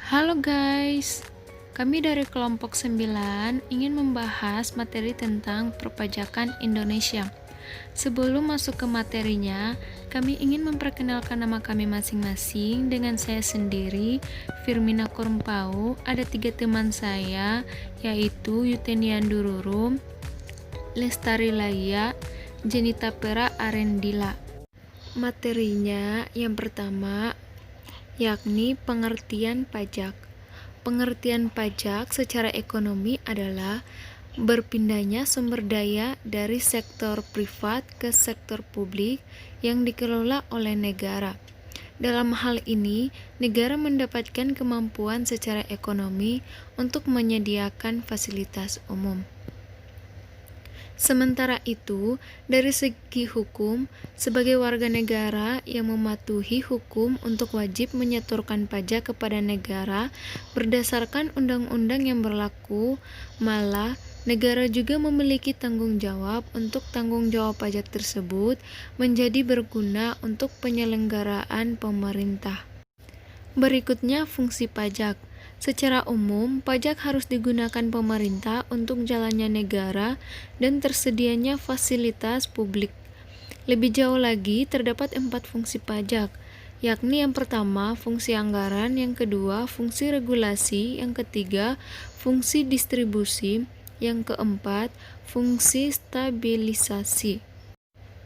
Halo guys, kami dari kelompok 9 ingin membahas materi tentang perpajakan Indonesia. Sebelum masuk ke materinya, kami ingin memperkenalkan nama kami masing-masing. Dengan saya sendiri, Firmina Kurmpau. Ada 3 teman saya, yaitu Yutenian Dururum, Lestari Laya, Jenita Pera Arendila. Materinya yang pertama yakni pengertian pajak. Pengertian pajak secara ekonomi adalah berpindahnya sumber daya dari sektor privat ke sektor publik yang dikelola oleh negara. Dalam hal ini, negara mendapatkan kemampuan secara ekonomi untuk menyediakan fasilitas umum. Sementara itu, dari segi hukum, sebagai warga negara yang mematuhi hukum untuk wajib menyetorkan pajak kepada negara berdasarkan undang-undang yang berlaku, malah negara juga memiliki tanggung jawab untuk tanggung jawab pajak tersebut menjadi berguna untuk penyelenggaraan pemerintah. Berikutnya, fungsi pajak. Secara umum, pajak harus digunakan pemerintah untuk jalannya negara dan tersedianya fasilitas publik. Lebih jauh lagi, terdapat 4 fungsi pajak, yakni yang pertama, fungsi anggaran, yang kedua, fungsi regulasi, yang ketiga, fungsi distribusi, yang keempat, fungsi stabilisasi.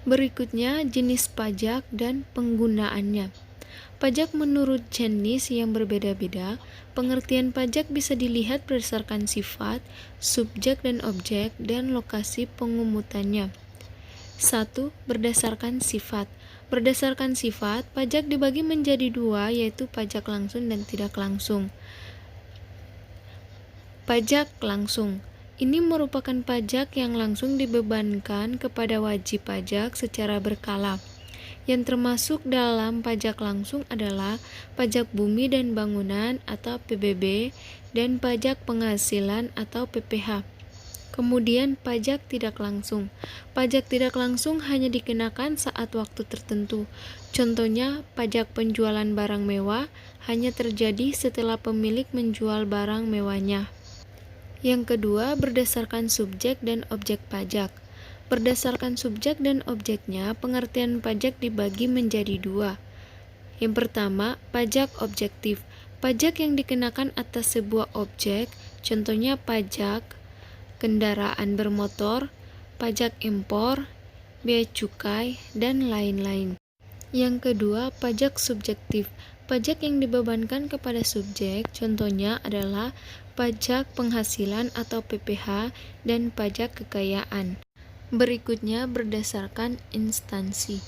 Berikutnya, jenis pajak dan penggunaannya. Pajak menurut jenis yang berbeda-beda. Pengertian pajak bisa dilihat berdasarkan sifat, subjek dan objek, dan lokasi pengumutannya. 1. Berdasarkan sifat. Berdasarkan sifat, pajak dibagi menjadi 2, yaitu pajak langsung dan tidak langsung. Pajak langsung. Ini merupakan pajak yang langsung dibebankan kepada wajib pajak secara berkala. Yang termasuk dalam pajak langsung adalah pajak bumi dan bangunan atau PBB dan pajak penghasilan atau PPH. Kemudian pajak tidak langsung. Pajak tidak langsung hanya dikenakan saat waktu tertentu. Contohnya, pajak penjualan barang mewah hanya terjadi setelah pemilik menjual barang mewahnya. Yang kedua, berdasarkan subjek dan objek pajak. Berdasarkan subjek dan objeknya, pengertian pajak dibagi menjadi 2. Yang pertama, pajak objektif. Pajak yang dikenakan atas sebuah objek, contohnya pajak kendaraan bermotor, pajak impor, bea cukai, dan lain-lain. Yang kedua, pajak subjektif. Pajak yang dibebankan kepada subjek, contohnya adalah pajak penghasilan atau PPH dan pajak kekayaan. Berikutnya, berdasarkan instansi.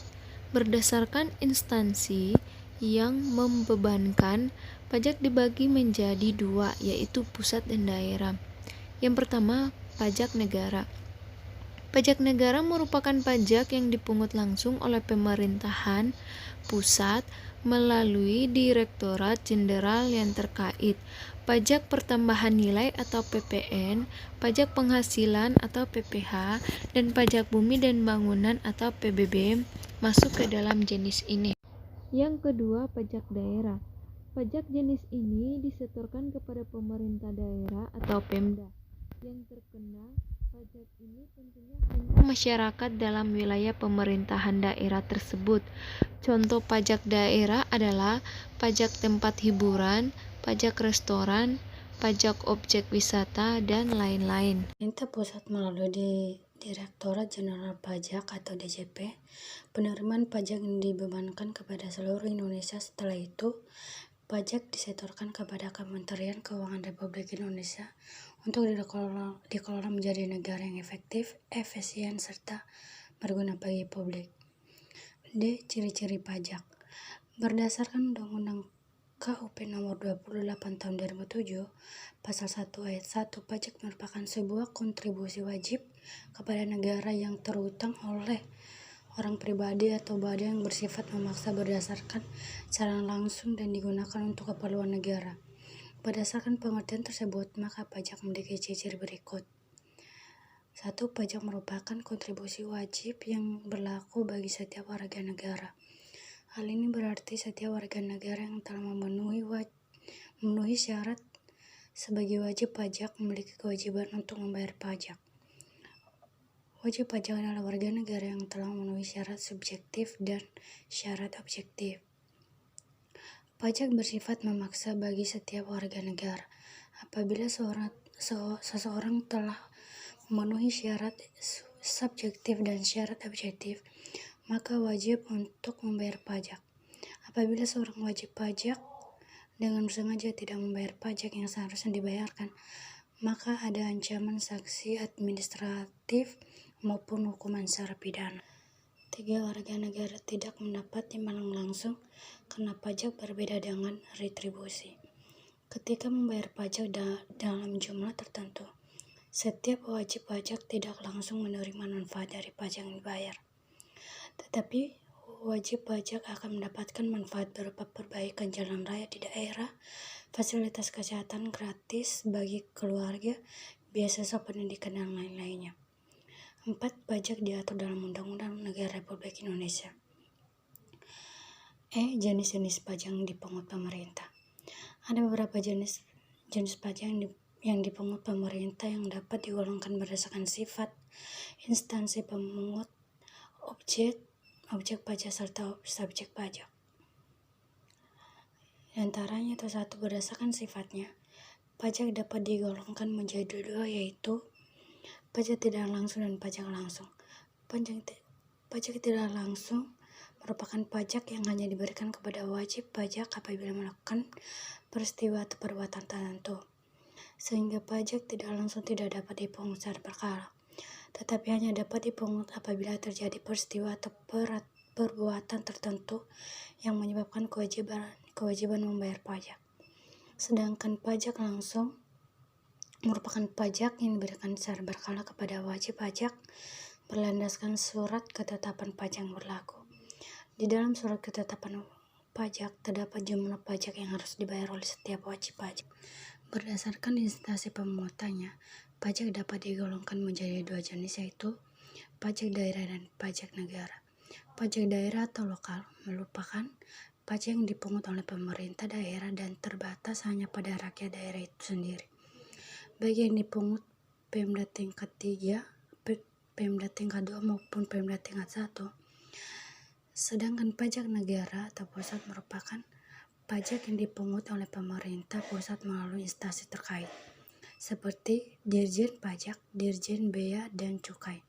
Berdasarkan instansi yang membebankan, pajak dibagi menjadi 2, yaitu pusat dan daerah. Yang pertama, pajak negara. Pajak negara merupakan pajak yang dipungut langsung oleh pemerintahan pusat melalui Direktorat Jenderal yang terkait. Pajak pertambahan nilai atau PPN, pajak penghasilan atau PPH, dan pajak bumi dan bangunan atau PBB masuk ke dalam jenis ini. Yang kedua, pajak daerah. Pajak jenis ini disetorkan kepada pemerintah daerah atau Pemda. Yang terkena pajak ini tentunya hanya masyarakat dalam wilayah pemerintahan daerah tersebut. Contoh pajak daerah adalah pajak tempat hiburan, pajak restoran, pajak objek wisata, dan lain-lain. Pemerintah pusat melalui Direktorat Jenderal Pajak atau DJP, penerimaan pajak yang dibebankan kepada seluruh Indonesia. Setelah itu, pajak disetorkan kepada Kementerian Keuangan Republik Indonesia untuk dikelola menjadi negara yang efektif, efisien, serta berguna bagi publik. D. Ciri-ciri pajak. Berdasarkan Undang-Undang KUP nomor 28 tahun 2007, pasal 1 ayat 1, pajak merupakan sebuah kontribusi wajib kepada negara yang terutang oleh orang pribadi atau badan yang bersifat memaksa berdasarkan secara langsung dan digunakan untuk keperluan negara. Berdasarkan pengertian tersebut, maka pajak memiliki ciri-ciri berikut. 1. Pajak merupakan kontribusi wajib yang berlaku bagi setiap warga negara. Hal ini berarti setiap warga negara yang telah memenuhi syarat sebagai wajib pajak memiliki kewajiban untuk membayar pajak. Wajib pajak adalah warga negara yang telah memenuhi syarat subjektif dan syarat objektif. Pajak bersifat memaksa bagi setiap warga negara. Apabila seseorang telah memenuhi syarat subjektif dan syarat objektif, maka wajib untuk membayar pajak. Apabila seorang wajib pajak dengan sengaja tidak membayar pajak yang seharusnya dibayarkan, maka ada ancaman sanksi administratif maupun hukuman secara pidana. 3. Warga negara tidak mendapat timbalan langsung karena pajak berbeda dengan retribusi. Ketika membayar pajak dalam jumlah tertentu, setiap wajib pajak tidak langsung menerima manfaat dari pajak yang dibayar. Tetapi wajib pajak akan mendapatkan manfaat berupa perbaikan jalan raya di daerah, fasilitas kesehatan gratis bagi keluarga, beasiswa pendidikan, dan lain-lainnya. 4. Pajak diatur dalam Undang-Undang Negara Republik Indonesia. Jenis-jenis pajak yang dipungut pemerintah. Ada beberapa jenis pajak yang dipungut pemerintah yang dapat digolongkan berdasarkan sifat, instansi pemungut, objek pajak serta subjek pajak. Di antaranya itu 1. Berdasarkan sifatnya, pajak dapat digolongkan menjadi 2, yaitu pajak tidak langsung dan pajak langsung. Pajak tidak langsung merupakan pajak yang hanya diberikan kepada wajib pajak apabila melakukan peristiwa atau perbuatan tertentu, sehingga pajak tidak langsung tidak dapat dipungut secara berkala, tetapi hanya dapat dipungut apabila terjadi peristiwa atau perbuatan tertentu yang menyebabkan kewajiban membayar pajak. Sedangkan pajak langsung merupakan pajak yang diberikan secara berkala kepada wajib pajak berlandaskan surat ketetapan pajak yang berlaku. Di dalam surat ketetapan pajak terdapat jumlah pajak yang harus dibayar oleh setiap wajib pajak. Berdasarkan instansi pemungutannya, pajak dapat digolongkan menjadi 2 jenis, yaitu pajak daerah dan pajak negara. Pajak daerah atau lokal merupakan pajak yang dipungut oleh pemerintah daerah dan terbatas hanya pada rakyat daerah itu sendiri. Baik yang dipungut Pemda tingkat 3, Pemda tingkat 2 maupun Pemda tingkat 1. Sedangkan pajak negara atau pusat merupakan pajak yang dipungut oleh pemerintah pusat melalui instansi terkait, seperti Dirjen Pajak, Dirjen Bea dan Cukai,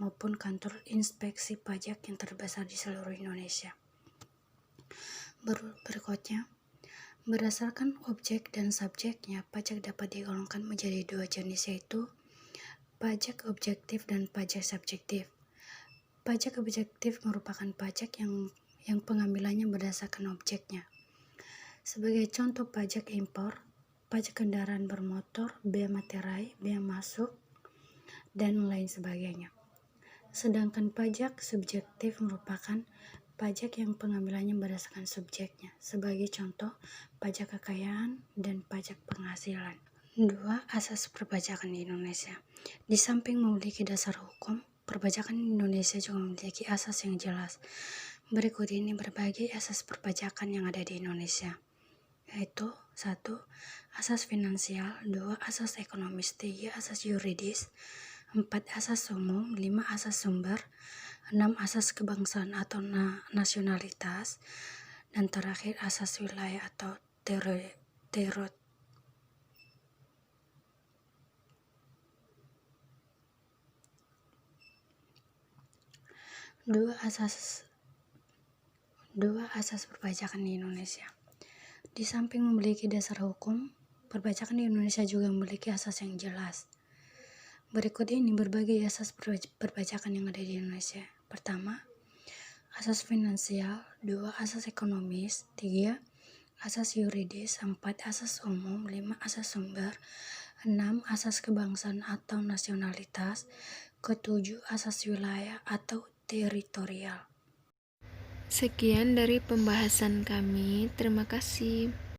maupun kantor inspeksi pajak yang terbesar di seluruh Indonesia. Berikutnya, berdasarkan objek dan subjeknya, pajak dapat digolongkan menjadi 2 jenis, yaitu pajak objektif dan pajak subjektif. Pajak objektif merupakan pajak yang pengambilannya berdasarkan objeknya. Sebagai contoh pajak impor, pajak kendaraan bermotor, bea materai, bea masuk, dan lain sebagainya. Sedangkan pajak subjektif merupakan pajak yang pengambilannya berdasarkan subjeknya. Sebagai contoh, pajak kekayaan dan pajak penghasilan. 2. Asas perpajakan di Indonesia. Di samping memiliki dasar hukum, perpajakan Indonesia juga memiliki asas yang jelas. Berikut ini berbagai asas perpajakan yang ada di Indonesia, yaitu 1. Asas finansial, 2. Asas ekonomis, 3. Asas yuridis, 4. Asas umum, 5. Asas sumber, 6. Asas kebangsaan atau nasionalitas, dan terakhir asas wilayah atau teritorial. 2. Asas perpajakan di Indonesia. Di samping memiliki dasar hukum, perpajakan di Indonesia juga memiliki asas yang jelas. Berikut ini berbagai asas perpajakan yang ada di Indonesia. Pertama, asas finansial, 2. Asas ekonomis, 3. Asas yuridis, 4. Asas umum, 5. Asas sumber, 6. Asas kebangsaan atau nasionalitas, 7. Asas wilayah atau teritorial. Sekian dari pembahasan kami. Terima kasih.